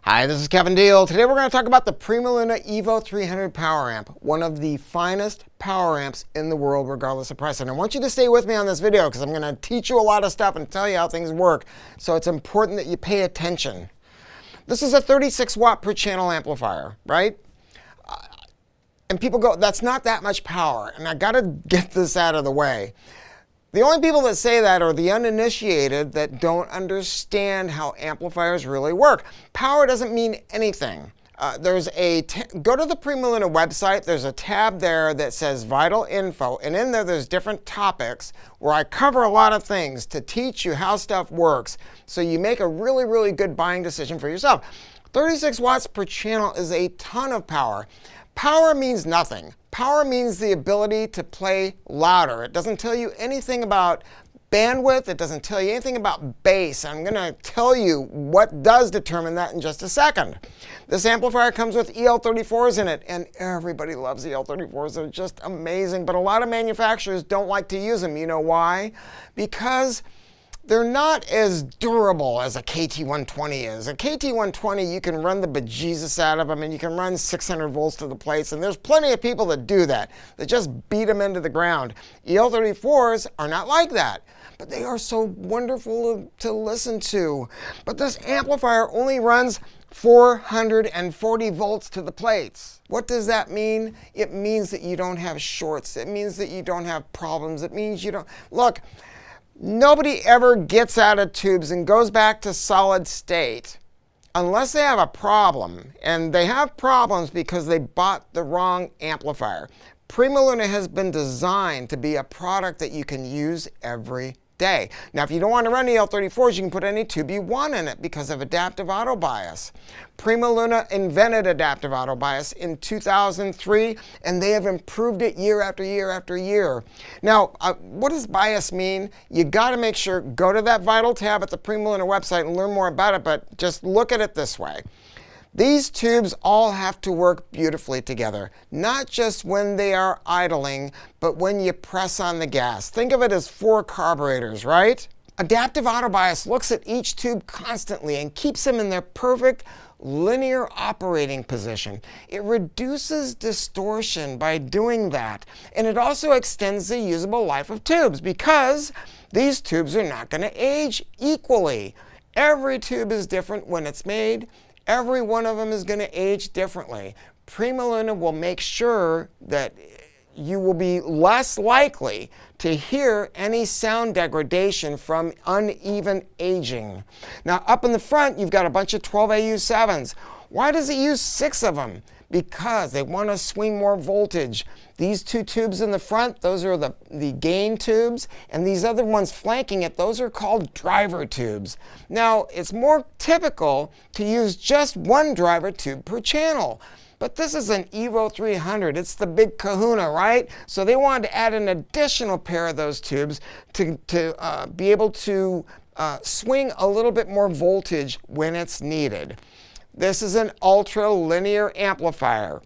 Hi, this is Kevin Deal. Today we're going to talk about the PrimaLuna EVO 300 Power Amp, one of the finest power amps in the world regardless of price. And I want you to stay with me on this video because I'm going to teach you a lot of stuff and tell you how things work. So it's important that you pay attention. This is a 36 watt per channel amplifier, right? And people go, that's not that much power. And I got to get this out of the way. The only people that say that are the uninitiated that don't understand how amplifiers really work. Power doesn't mean anything. Go to the PrimaLuna website. There's a tab there that says Vital Info, and in there there's different topics where I cover a lot of things to teach you how stuff works so you make a really, really good buying decision for yourself. 36 watts per channel is a ton of power. Power means nothing. Power means the ability to play louder. It doesn't tell you anything about bandwidth. It doesn't tell you anything about bass. I'm going to tell you what does determine that in just a second. This amplifier comes with EL34s in it, and everybody loves EL34s. They're just amazing, but a lot of manufacturers don't like to use them. You know why? Because they're not as durable as a KT120 is. A KT120, you can run the bejesus out of them, and you can run 600 volts to the plates, and there's plenty of people that do that just beat them into the ground. EL34s are not like that, but they are so wonderful to listen to. But this amplifier only runs 440 volts to the plates. What does that mean? It means that you don't have shorts. It means that you don't have problems. It means you don't... Look, nobody ever gets out of tubes and goes back to solid state unless they have a problem. And they have problems because they bought the wrong amplifier. PrimaLuna has been designed to be a product that you can use every day. Now, if you don't want to run EL34s, you can put any tube you want in it because of adaptive auto bias. PrimaLuna invented adaptive auto bias in 2003, and they have improved it year after year after year. Now, what does bias mean? You got to make sure, go to that Vital tab at the PrimaLuna website and learn more about it, but just look at it this way. These tubes all have to work beautifully together, not just when they are idling, but when you press on the gas. Think of it as 4 carburetors, right? Adaptive auto bias looks at each tube constantly and keeps them in their perfect linear operating position. It reduces distortion by doing that, and it also extends the usable life of tubes because these tubes are not going to age equally. Every tube is different when it's made. Every one of them is going to age differently. PrimaLuna will make sure that you will be less likely to hear any sound degradation from uneven aging. Now, up in the front, you've got a bunch of 12AU7s. Why does it use 6 of them? Because they want to swing more voltage. These 2 tubes in the front, those are the gain tubes, and these other ones flanking it, those are called driver tubes. Now, it's more typical to use just 1 driver tube per channel. But this is an EVO 300. It's the big kahuna, right? So they wanted to add an additional pair of those tubes to be able to swing a little bit more voltage when it's needed. This is an ultra-linear amplifier.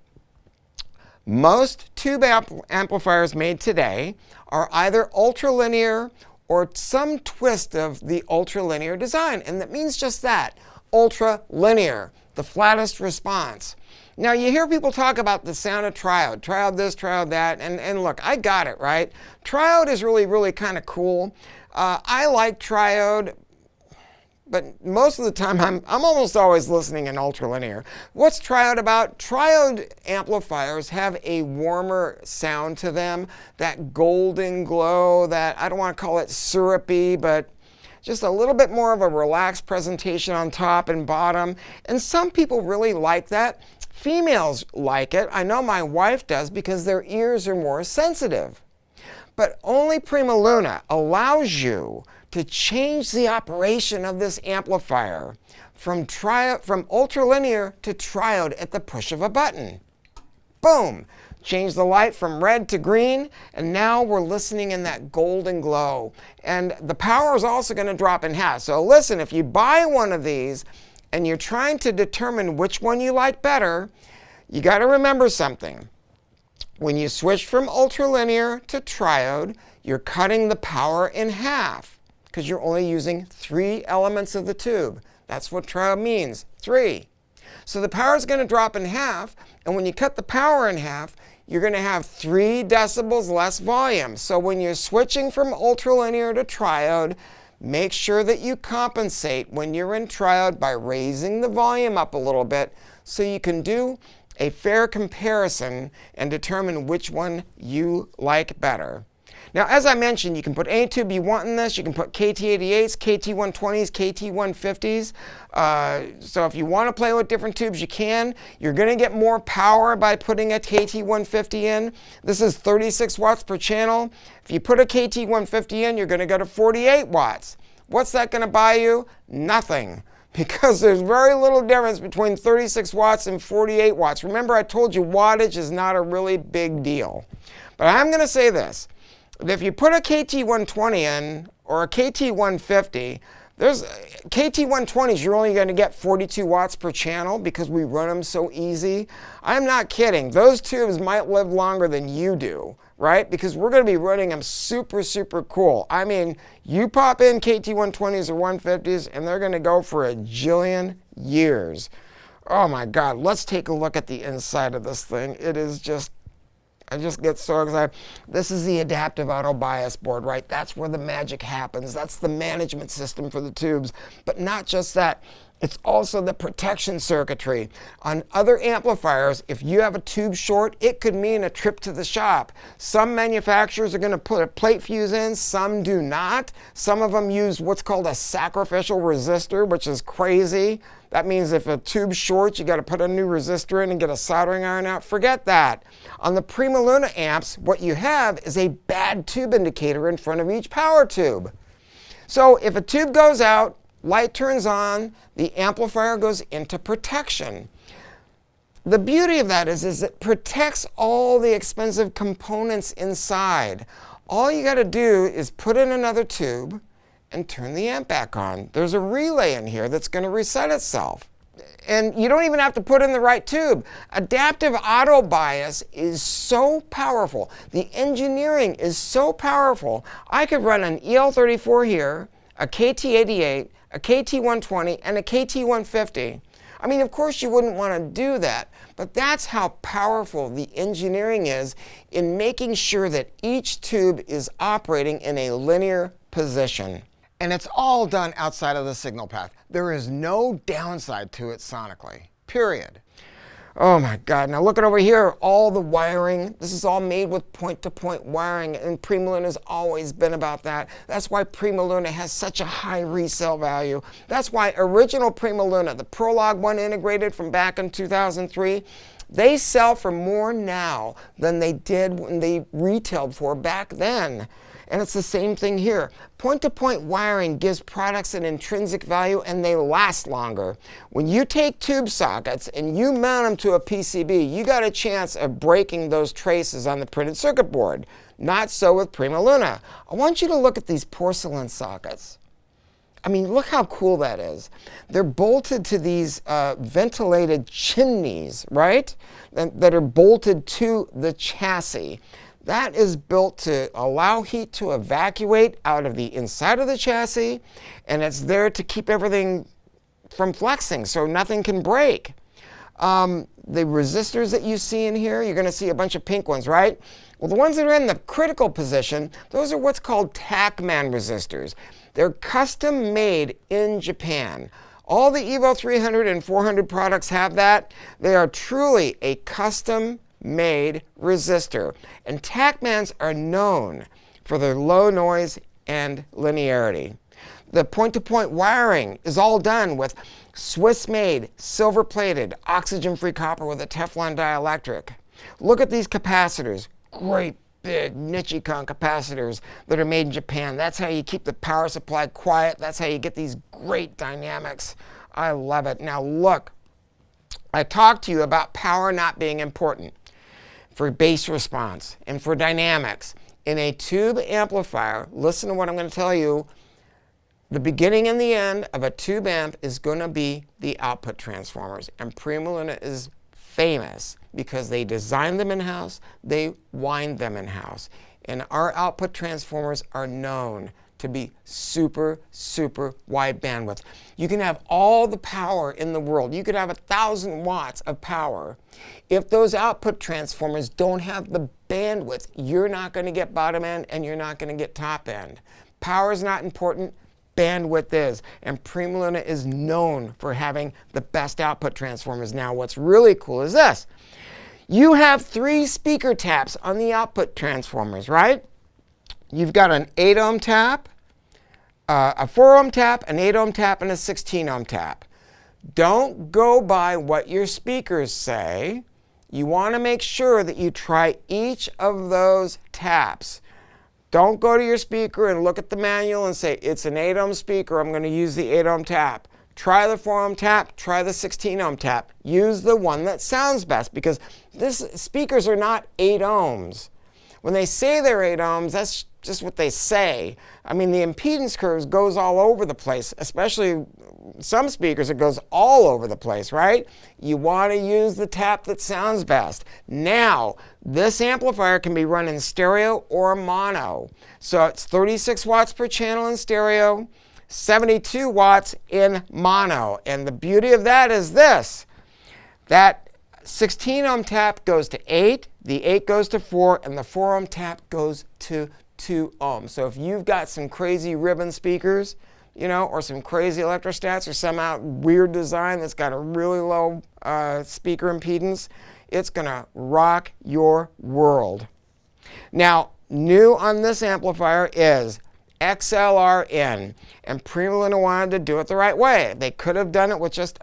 Most tube amplifiers made today are either ultralinear or some twist of the ultralinear design, and that means just that, ultralinear, the flattest response. Now, you hear people talk about the sound of triode, triode this, triode that, and look, I got it, right? Triode is really, really kind of cool. I like triode, but most of the time, I'm almost always listening in ultralinear. What's triode about? Triode amplifiers have a warmer sound to them, that golden glow, that I don't want to call it syrupy, but just a little bit more of a relaxed presentation on top and bottom. And some people really like that. Females like it. I know my wife does because their ears are more sensitive. But only PrimaLuna allows you to change the operation of this amplifier from ultralinear to triode at the push of a button. Boom! Change the light from red to green, and now we're listening in that golden glow. And the power is also going to drop in half. So listen, if you buy one of these and you're trying to determine which one you like better, you got to remember something. When you switch from ultralinear to triode, you're cutting the power in half because you're only using 3 elements of the tube. That's what triode means, 3. So the power is going to drop in half, and when you cut the power in half, you're going to have 3 decibels less volume. So when you're switching from ultralinear to triode, make sure that you compensate when you're in triode by raising the volume up a little bit so you can do a fair comparison and determine which one you like better. Now, as I mentioned, you can put any tube you want in this. You can put KT88s, KT120s, KT150s. So if you want to play with different tubes, you can. You're going to get more power by putting a KT150 in. This is 36 watts per channel. If you put a KT150 in, you're going to go to 48 watts. What's that going to buy you? Nothing. Because there's very little difference between 36 watts and 48 watts. Remember, I told you wattage is not a really big deal. But I'm going to say this. If you put a KT120 in or a KT150, there's KT120s, you're only going to get 42 watts per channel because we run them so easy. I'm not kidding. Those tubes might live longer than you do, right? Because we're going to be running them super, super cool. I mean, you pop in KT120s or 150s and they're going to go for a jillion years. Oh my God, let's take a look at the inside of this thing. It is just, I just get so excited. This is the adaptive auto bias board, right? That's where the magic happens. That's the management system for the tubes. But not just that. It's also the protection circuitry. On other amplifiers, if you have a tube short, it could mean a trip to the shop. Some manufacturers are going to put a plate fuse in, some do not. Some of them use what's called a sacrificial resistor, which is crazy. That means if a tube's short, you got to put a new resistor in and get a soldering iron out. Forget that. On the PrimaLuna amps, what you have is a bad tube indicator in front of each power tube. So if a tube goes out, light turns on, the amplifier goes into protection. The beauty of that is it protects all the expensive components inside. All you got to do is put in another tube and turn the amp back on. There's a relay in here that's going to reset itself. And you don't even have to put in the right tube. Adaptive auto bias is so powerful. The engineering is so powerful. I could run an EL34 here, a KT88, a KT120, and a KT150. I mean, of course you wouldn't want to do that, but that's how powerful the engineering is in making sure that each tube is operating in a linear position. And it's all done outside of the signal path. There is no downside to it sonically, period. Oh my God, now look at over here, all the wiring. This is all made with point-to-point wiring, and PrimaLuna has always been about that. That's why PrimaLuna has such a high resale value. That's why original PrimaLuna, the Prologue one integrated from back in 2003, they sell for more now than they did when they retailed for back then. And it's the same thing here. Point-to-point wiring gives products an intrinsic value and they last longer. When you take tube sockets and you mount them to a PCB, you got a chance of breaking those traces on the printed circuit board. Not so with PrimaLuna. I want you to look at these porcelain sockets. I mean, look how cool that is. They're bolted to these ventilated chimneys, right? That are bolted to the chassis. That is built to allow heat to evacuate out of the inside of the chassis, and it's there to keep everything from flexing so nothing can break. The resistors that you see in here, you're going to see a bunch of pink ones, right? Well, the ones that are in the critical position, those are what's called TACMAN resistors. They're custom made in Japan. All the EVO 300 and 400 products have that. They are truly a custom made resistor. And TACMANs are known for their low noise and linearity. The point-to-point wiring is all done with Swiss-made, silver-plated, oxygen-free copper with a Teflon dielectric. Look at these capacitors. Great big Nichicon capacitors that are made in Japan. That's how you keep the power supply quiet. That's how you get these great dynamics. I love it. Now look, I talked to you about power not being important for bass response and for dynamics. In a tube amplifier, listen to what I'm going to tell you, the beginning and the end of a tube amp is going to be the output transformers. And PrimaLuna is famous because they design them in-house, they wind them in-house. And our output transformers are known to be super, super wide bandwidth. You can have all the power in the world. You could have 1,000 watts of power. If those output transformers don't have the bandwidth, you're not going to get bottom end and you're not going to get top end. Power is not important. Bandwidth is. And PrimaLuna is known for having the best output transformers. Now, what's really cool is this. You have 3 speaker taps on the output transformers, right? You've got an 8 ohm tap, a 4 ohm tap, an 8 ohm tap, and a 16 ohm tap. Don't go by what your speakers say. You want to make sure that you try each of those taps. Don't go to your speaker and look at the manual and say, it's an 8 ohm speaker, I'm going to use the 8 ohm tap. Try the 4 ohm tap, try the 16 ohm tap. Use the one that sounds best, because speakers are not 8 ohms. When they say they're 8 ohms, that's just what they say. I mean, the impedance curves goes all over the place, especially some speakers, it goes all over the place, right? You want to use the tap that sounds best. Now, this amplifier can be run in stereo or mono. So it's 36 watts per channel in stereo, 72 watts in mono. And the beauty of that is this, that 16 ohm tap goes to 8, the 8 goes to 4, and the 4 ohm tap goes to 2 ohms. So if you've got some crazy ribbon speakers, you know, or some crazy electrostats, or some weird design that's got a really low speaker impedance, it's going to rock your world. Now, new on this amplifier is XLR in, and PrimaLuna wanted to do it the right way. They could have done it with just...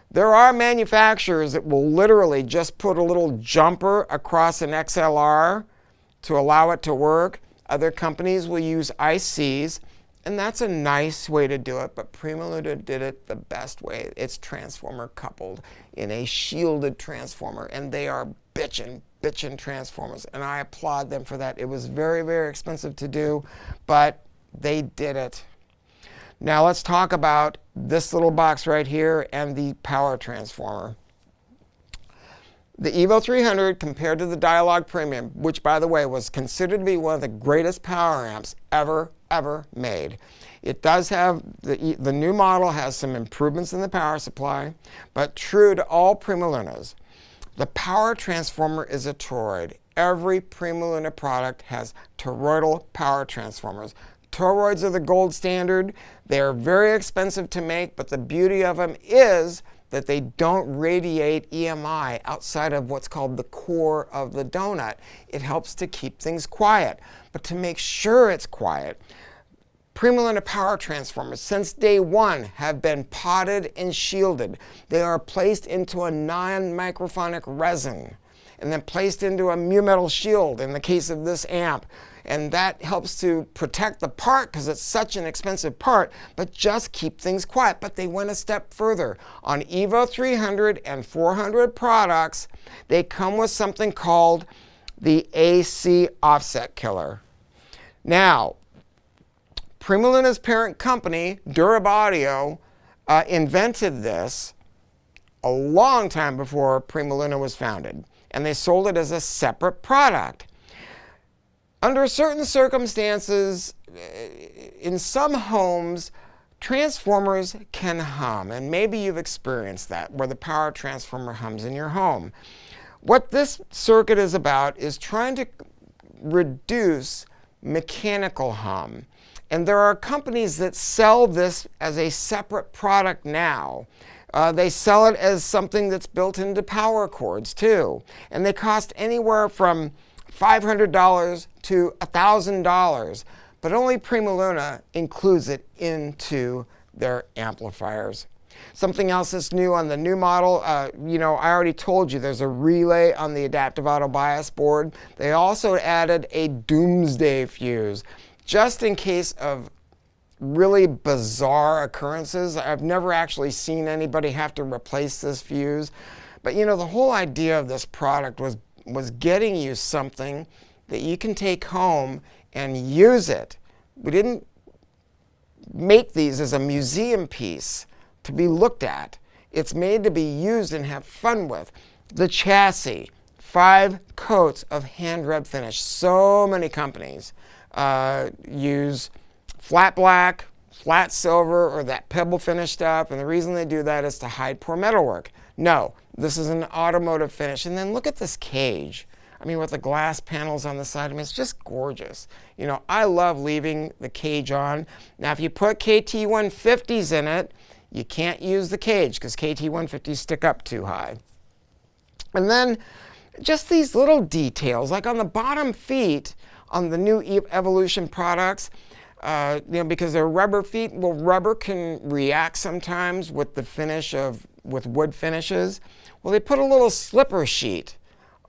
There are manufacturers that will literally just put a little jumper across an XLR to allow it to work. Other companies will use ICs, and that's a nice way to do it, but PrimaLuna did it the best way. It's transformer coupled in a shielded transformer, and they are bitchin' transformers, and I applaud them for that. It was very, very expensive to do, but they did it. Now let's talk about this little box right here and the power transformer. The EVO 300 compared to the Dialog Premium, which by the way was considered to be one of the greatest power amps ever made. It does have, the new model has some improvements in the power supply, but true to all PrimaLunas, the power transformer is a toroid. Every PrimaLuna product has toroidal power transformers. Toroids are the gold standard. They're very expensive to make, but the beauty of them is that they don't radiate EMI outside of what's called the core of the donut. It helps to keep things quiet. But to make sure it's quiet, PrimaLuna power transformers, since day one, have been potted and shielded. They are placed into a non-microphonic resin and then placed into a mu metal shield in the case of this amp. And that helps to protect the part because it's such an expensive part, but just keep things quiet. But they went a step further. On EVO 300 and 400 products, they come with something called the AC offset killer. Now, PrimaLuna's parent company, Durab Audio, invented this a long time before PrimaLuna was founded, and they sold it as a separate product. Under certain circumstances, in some homes, transformers can hum, and maybe you've experienced that, where the power transformer hums in your home. What this circuit is about is trying to reduce mechanical hum. And there are companies that sell this as a separate product now. They sell it as something that's built into power cords too. And they cost anywhere from $500 to $1,000, but only PrimaLuna includes it into their amplifiers. Something else that's new on the new model, you know, I already told you there's a relay on the adaptive auto bias board. They also added a Doomsday Fuse, just in case of really bizarre occurrences. I've never actually seen anybody have to replace this fuse, but you know, the whole idea of this product was getting you something that you can take home and use it. We didn't make these as a museum piece to be looked at. It's made to be used and have fun with. The chassis, 5 coats of hand rub finish. So many companies use flat black, flat silver, or that pebble finish stuff. And the reason they do that is to hide poor metalwork. No, this is an automotive finish. And then look at this cage. I mean, with the glass panels on the side, I mean, it's just gorgeous. You know, I love leaving the cage on. Now, if you put KT150s in it, you can't use the cage because KT150s stick up too high. And then just these little details, like on the bottom feet on the new Evolution products, you know, because they're rubber feet. Well, rubber can react sometimes with the finish with wood finishes. Well, they put a little slipper sheet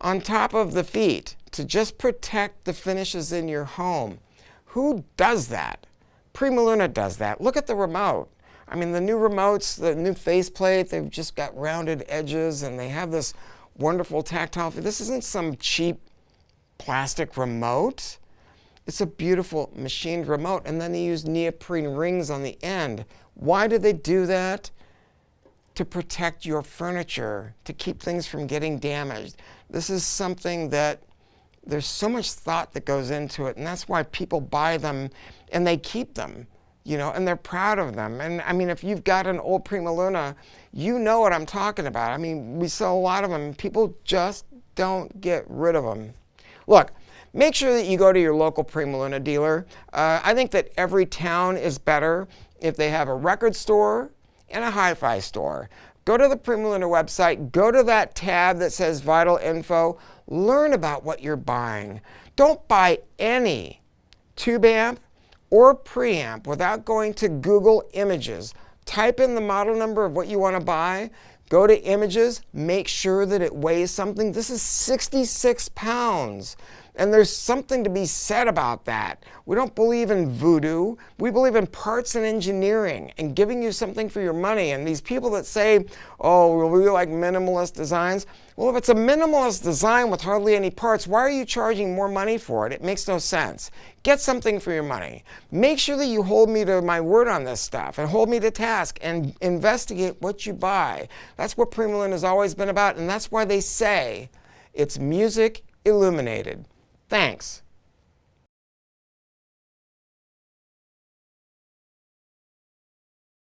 on top of the feet to just protect the finishes in your home. Who does that? PrimaLuna does that. Look at the remote. I mean, the new remotes, the new faceplate, they've just got rounded edges and they have this wonderful tactile. This isn't some cheap plastic remote. It's a beautiful machined remote. And then they use neoprene rings on the end. Why do they do that? To protect your furniture, to keep things from getting damaged. This is something that there's so much thought that goes into it, and that's why people buy them and they keep them, you know, and they're proud of them. And I mean, if you've got an old PrimaLuna, you know what I'm talking about. I mean, we sell a lot of them, and people just don't get rid of them. Look, make sure that you go to your local PrimaLuna dealer. I think that every town is better if they have a record store and a hi-fi store. Go to the PrimaLuna website, go to that tab that says Vital Info, learn about what you're buying. Don't buy any tube amp or preamp without going to Google Images. Type in the model number of what you want to buy, go to Images, make sure that it weighs something. This is 66 pounds. And there's something to be said about that. We don't believe in voodoo. We believe in parts and engineering and giving you something for your money. And these people that say, oh, we like minimalist designs. Well, if it's a minimalist design with hardly any parts, why are you charging more money for it? It makes no sense. Get something for your money. Make sure that you hold me to my word on this stuff and hold me to task and investigate what you buy. That's what PrimaLuna has always been about. And that's why they say it's music illuminated. Thanks.